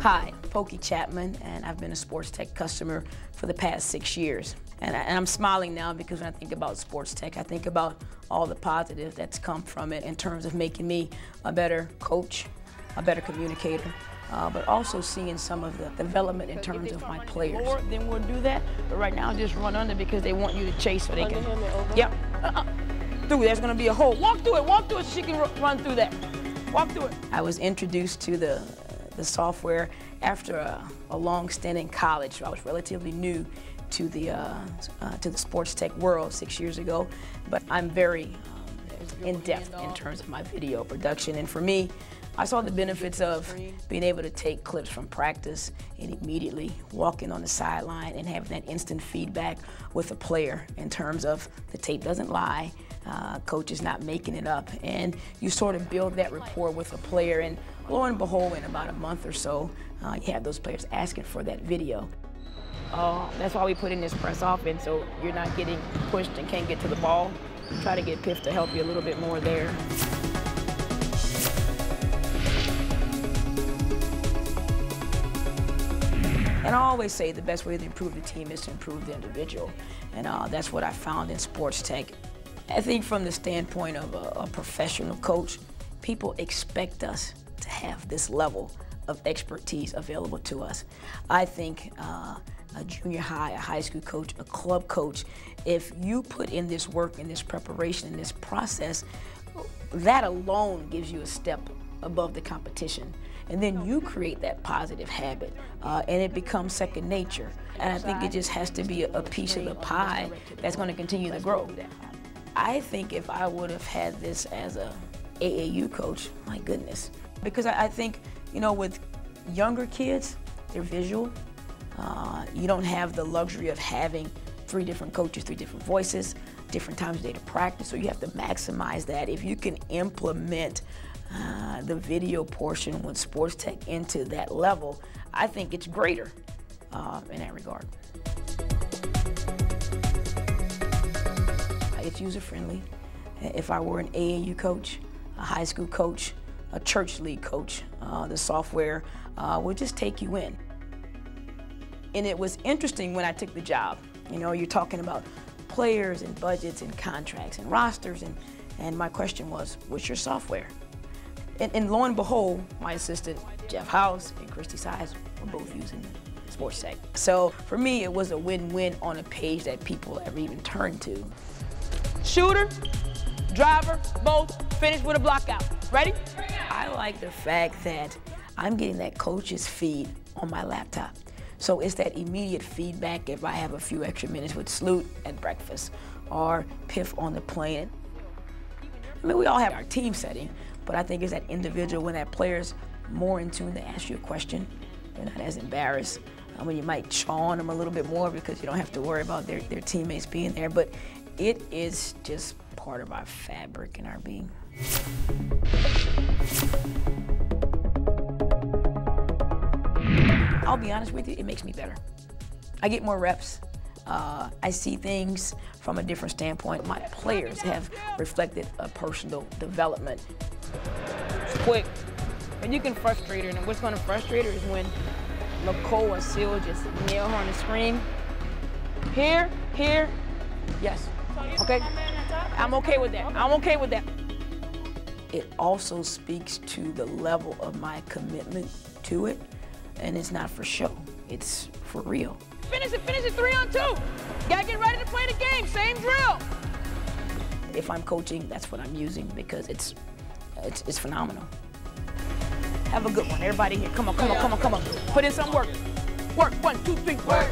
Hi, Pokey Chapman, and I've been a Sportstec customer for the past 6 years. And I'm smiling now because when I think about Sportstec, I think about all the positive that's come from it in terms of making me a better coach, a better communicator, but also seeing some of the development in terms of my players. Then we'll do that, but right now just run under because they want you to chase so they can. Yep. Through, there's going to be a hole. Walk through it, she can run through that. Walk through it. I was introduced to the software after a long stint in college. So I was relatively new to the Sportstec world 6 years ago, but I'm very in-depth in terms of my video production. And for me, I saw the benefits of being able to take clips from practice and immediately walking on the sideline and having that instant feedback with a player in terms of the tape doesn't lie, coach is not making it up, and you sort of build that rapport with a player, and lo and behold, in about a month or so, you have those players asking for that video. That's why we put in this press offense, so you're not getting pushed and can't get to the ball. Try to get Piff to help you a little bit more there. And I always say the best way to improve the team is to improve the individual. And that's what I found in Sportstec. I think from the standpoint of a professional coach, people expect us to have this level of expertise available to us. I think a junior high, a high school coach, a club coach, if you put in this work, in this preparation, in this process, that alone gives you a step above the competition. And then you create that positive habit, and it becomes second nature. And I think it just has to be a piece of the pie that's going to continue to grow. I think if I would have had this as a AAU coach, my goodness. Because I think, you know, with younger kids, they're visual. You don't have the luxury of having 3 different coaches, 3 different voices, different times of day to practice, so you have to maximize that. If you can implement the video portion with Sportstec into that level, I think it's greater in that regard. It's user-friendly. If I were an AAU coach, a high school coach, a church league coach, the software would just take you in. And it was interesting when I took the job. You know, you're talking about players and budgets and contracts and rosters, and my question was, what's your software? And lo and behold, my assistant, Jeff House, and Christy Size were both using Sportstec. So for me, it was a win-win on a page that people ever even turned to. Shooter, driver, both, finish with a block out. Ready? I like the fact that I'm getting that coach's feed on my laptop. So it's that immediate feedback if I have a few extra minutes with Sloot at breakfast or Piff on the plane. I mean, we all have our team setting, but I think it's that individual when that player's more in tune to ask you a question. They're not as embarrassed. When you might chaw on them a little bit more because you don't have to worry about their teammates being there, but it is just part of our fabric and our being. I'll be honest with you, it makes me better. I get more reps. I see things from a different standpoint. My players have reflected a personal development. It's quick. And you can frustrate her, and what's going to frustrate her is when McCole or Seal just nail her on the screen. Here, yes. Okay? I'm okay with that. I'm okay with that. It also speaks to the level of my commitment to it, and it's not for show. It's for real. Finish it 3-on-2. Gotta get ready to play the game, same drill. If I'm coaching, that's what I'm using because it's phenomenal. Have a good one, everybody here. Come on. Put in some work. Work, 1, 2, 3, work.